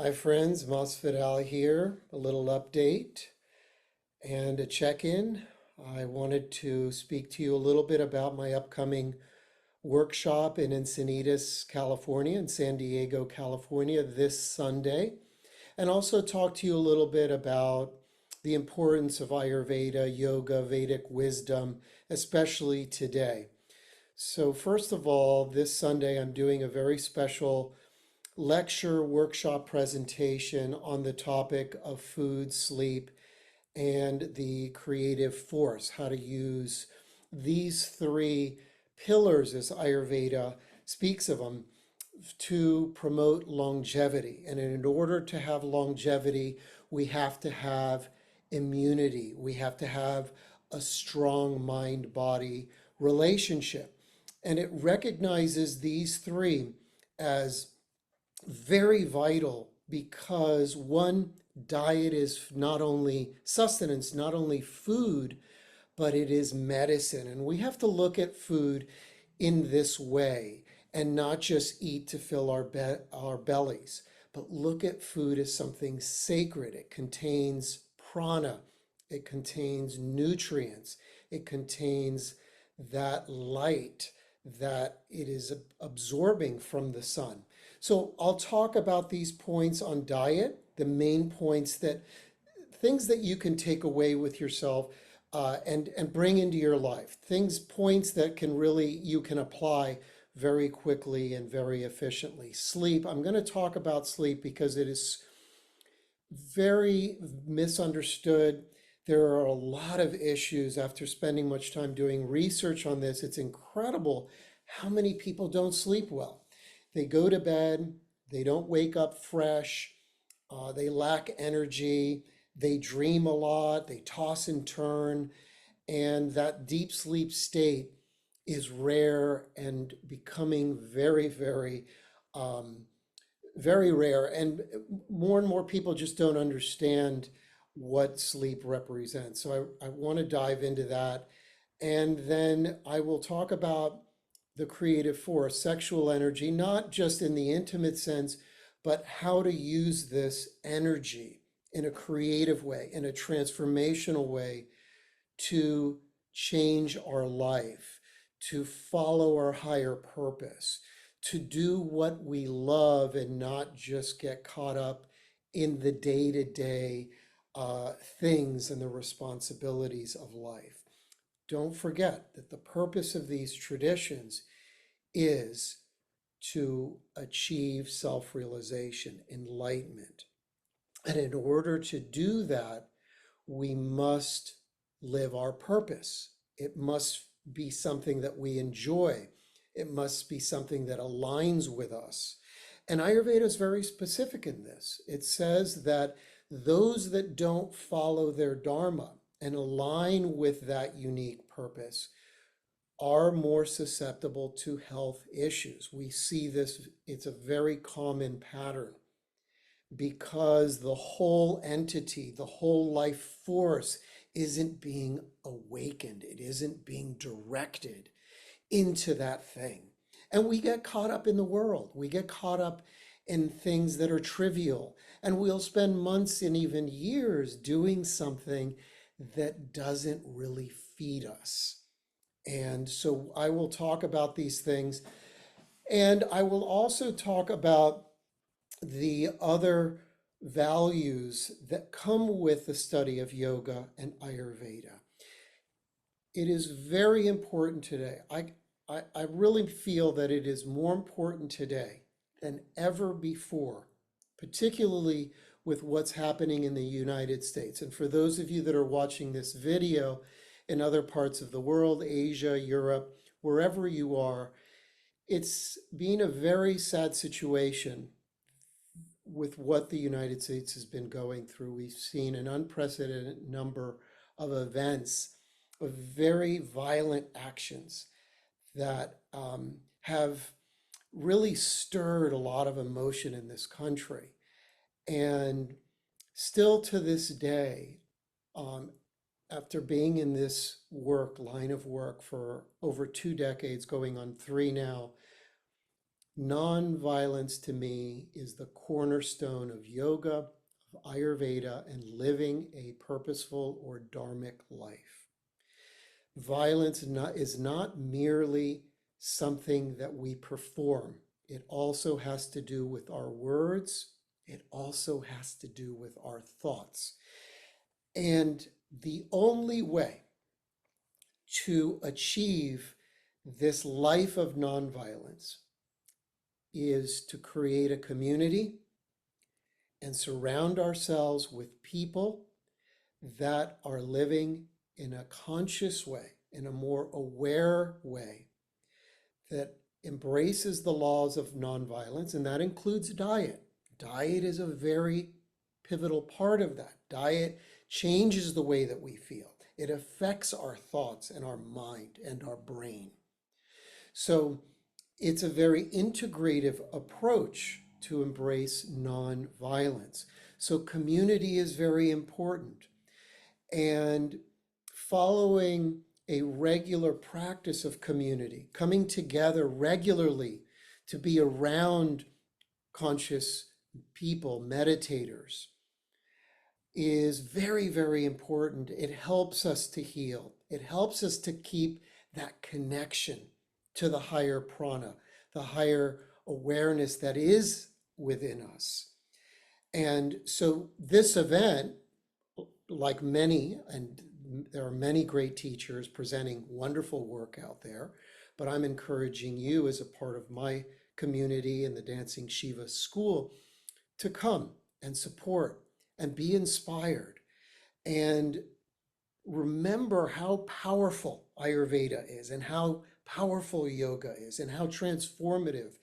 Hi friends, Masvidal here. A little update and a check-in. I wanted to speak to you a little bit about my upcoming workshop in Encinitas, California, and San Diego, California this Sunday, and also talk to you a little bit about the importance of Ayurveda, yoga, Vedic wisdom, especially today. So first of all, this Sunday I'm doing a very special lecture workshop presentation on the topic of food, sleep, and the creative force, how to use these three pillars, as Ayurveda speaks of them, to promote longevity. And in order to have longevity, we have to have immunity. We have to have a strong mind body relationship. And it recognizes these three as very vital because one, diet is not only sustenance, not only food, but it is medicine. And we have to look at food in this way and not just eat to fill our bellies, but look at food as something sacred. It contains prana, it contains nutrients, it contains that light that it is absorbing from the sun. So I'll talk about these points on diet, the main points that things that you can take away with yourself and bring into your life. Points that can really you can apply very quickly and very efficiently. Sleep. I'm going to talk about sleep because it is very misunderstood. There are a lot of issues after spending much time doing research on this. It's incredible how many people don't sleep well. They go to bed, they don't wake up fresh, they lack energy, they dream a lot, they toss and turn, and that deep sleep state is rare and becoming um, very rare. And more people just don't understand what sleep represents. So I want to dive into that. And then I will talk about the creative force, sexual energy, not just in the intimate sense, but how to use this energy in a creative way, in a transformational way to change our life, to follow our higher purpose, to do what we love and not just get caught up in the day-to-day things and the responsibilities of life. Don't forget that the purpose of these traditions is to achieve self-realization, enlightenment. And in order to do that, we must live our purpose. It must be something that we enjoy. It must be something that aligns with us. And Ayurveda is very specific in this. It says that those that don't follow their dharma and align with that unique purpose are more susceptible to health issues. We see this, it's a very common pattern because the whole entity, the whole life force isn't being awakened. It isn't being directed into that thing. And we get caught up in the world. We get caught up in things that are trivial. And we'll spend months and even years doing something that doesn't really feed us. And so I will talk about these things. And I will also talk about the other values that come with the study of yoga and Ayurveda. It is very important today. I really feel that it is more important today than ever before, particularly with what's happening in the United States. And for those of you that are watching this video in other parts of the world, Asia, Europe, wherever you are, it's been a very sad situation with what the United States has been going through. We've seen an unprecedented number of events, of very violent actions that have really stirred a lot of emotion in this country. And still to this day, um, after being in this line of work for over 2 decades, going on 3 now, Nonviolence to me is the cornerstone of yoga, of Ayurveda, and living a purposeful or dharmic life. Violence is not merely something that we perform. It also has to do with our words. It also has to do with our thoughts. And the only way to achieve this life of nonviolence is to create a community and surround ourselves with people that are living in a conscious way, in a more aware way, that embraces the laws of nonviolence, and that includes diet. Diet is a very pivotal part of that. Diet changes the way that we feel. It affects our thoughts and our mind and our brain. So it's a very integrative approach to embrace nonviolence. So community is very important. And following a regular practice of community, coming together regularly to be around conscious people, meditators, is very, very important. It helps us to heal. It helps us to keep that connection to the higher prana, the higher awareness that is within us. And so this event, like many, and there are many great teachers presenting wonderful work out there, but I'm encouraging you as a part of my community in the Dancing Shiva School to come and support and be inspired and remember how powerful Ayurveda is and how powerful yoga is and how transformative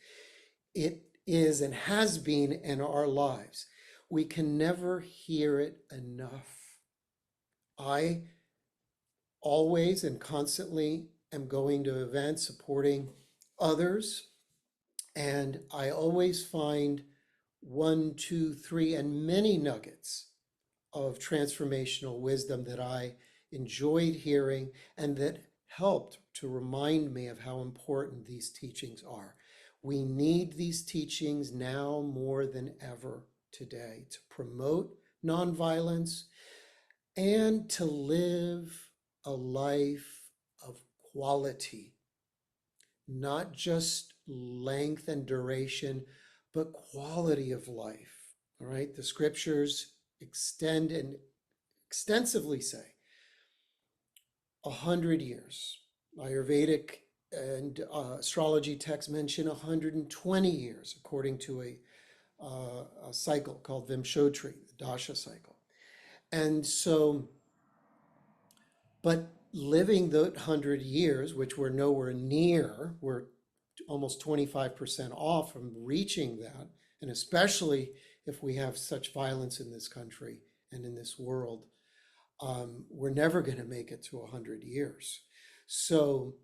it is and has been in our lives. We can never hear it enough. I always and constantly am going to events supporting others, and I always find one, two, three, and many nuggets of transformational wisdom that I enjoyed hearing and that helped to remind me of how important these teachings are. We need these teachings now more than ever today to promote nonviolence and to live a life of quality, not just length and duration, but quality of life. All right, the scriptures extend and extensively say 100 years. Ayurvedic and astrology texts mention 120 years, according to a cycle called Vimshottri, the Dasha cycle. And so, but living the 100 years, which we're nowhere near, we're almost 25% off from reaching that, and especially if we have such violence in this country and in this world, we're never going to make it to 100 years. So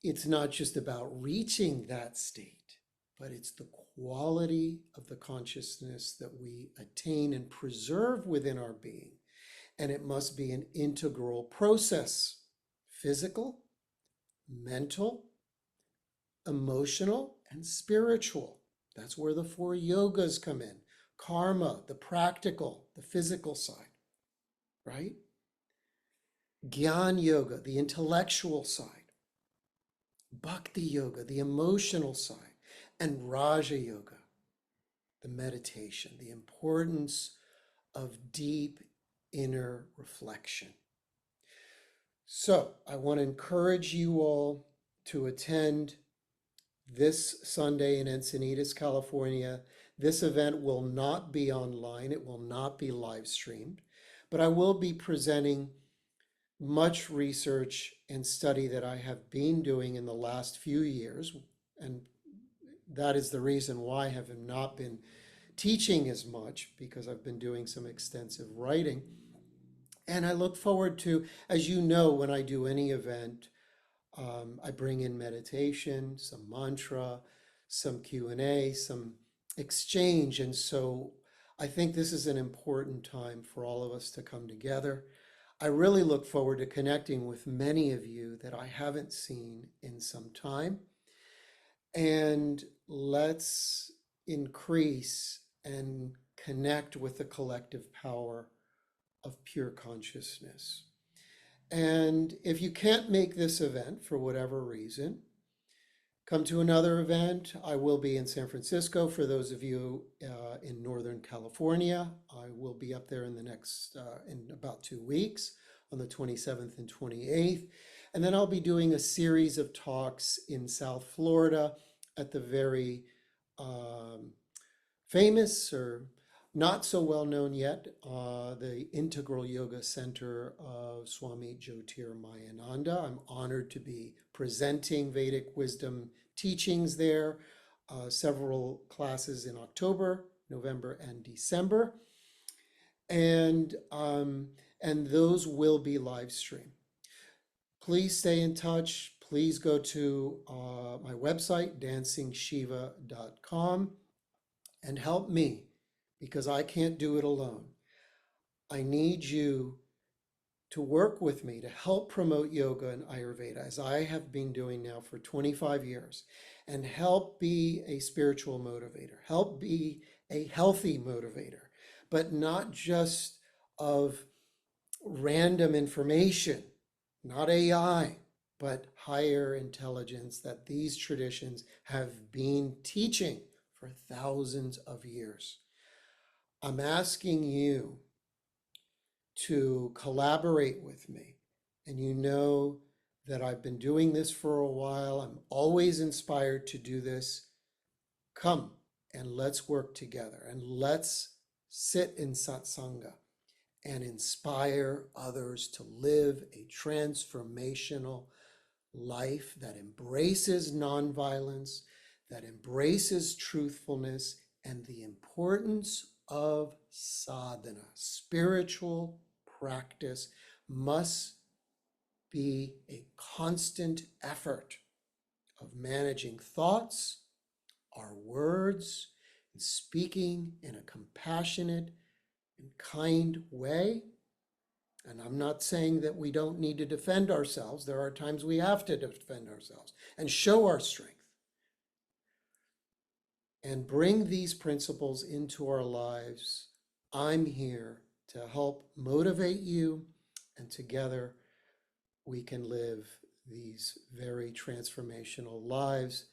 it's not just about reaching that state, but it's the quality of the consciousness that we attain and preserve within our being. And it must be an integral process, physical, mental, emotional, and spiritual. That's where the four yogas come in. Karma, the practical, the physical side, right? Gyan yoga, the intellectual side. Bhakti yoga, the emotional side. And Raja yoga, the meditation, the importance of deep inner reflection. So I want to encourage you all to attend this Sunday in Encinitas, California. This event will not be online. It will not be live streamed, but I will be presenting much research and study that I have been doing in the last few years. And that is the reason why I have not been teaching as much, because I've been doing some extensive writing. And I look forward to, as you know, when I do any event, I bring in meditation, some mantra, some Q&A, some exchange. And so I think this is an important time for all of us to come together. I really look forward to connecting with many of you that I haven't seen in some time. And let's increase and connect with the collective power of pure consciousness. And if you can't make this event for whatever reason, come to another event. I will be in San Francisco. For those of you in Northern California, I will be up there in in about 2 weeks on the 27th and 28th. And then I'll be doing a series of talks in South Florida at the very famous, or not so well known yet, the Integral Yoga Center of Swami Jyotirmayananda. I'm honored to be presenting Vedic wisdom teachings there, several classes in October, November, and December. And those will be live streamed. Please stay in touch. Please go to my website, dancingshiva.com, and help me, because I can't do it alone. I need you to work with me to help promote yoga and Ayurveda, as I have been doing now for 25 years, and help be a spiritual motivator, help be a healthy motivator, but not just of random information, not AI, but higher intelligence that these traditions have been teaching for thousands of years. I'm asking you to collaborate with me, and you know that I've been doing this for a while. I'm always inspired to do this. Come and let's work together, and let's sit in satsanga and inspire others to live a transformational life that embraces nonviolence, that embraces truthfulness, and the importance of sadhana. Spiritual practice must be a constant effort of managing thoughts, our words, and speaking in a compassionate and kind way. And I'm not saying that we don't need to defend ourselves. There are times we have to defend ourselves and show our strength. And bring these principles into our lives. I'm here to help motivate you, and together we can live these very transformational lives,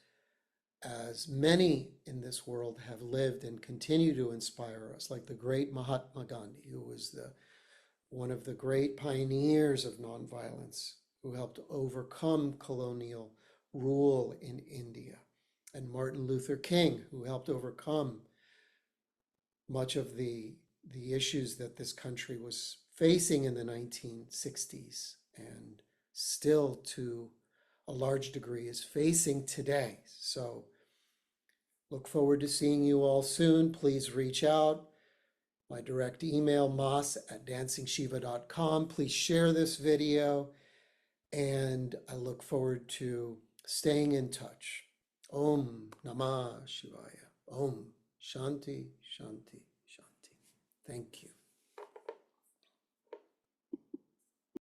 as many in this world have lived and continue to inspire us, like the great Mahatma Gandhi, who was one of the great pioneers of nonviolence, who helped overcome colonial rule in India, and Martin Luther King, who helped overcome much of the issues that this country was facing in the 1960s, and still to a large degree is facing today. So look forward to seeing you all soon. Please reach out. My direct email, mas@dancingshiva.com. Please share this video, and I look forward to staying in touch. Om Namah Shivaya. Om Shanti, Shanti, Shanti. Thank you.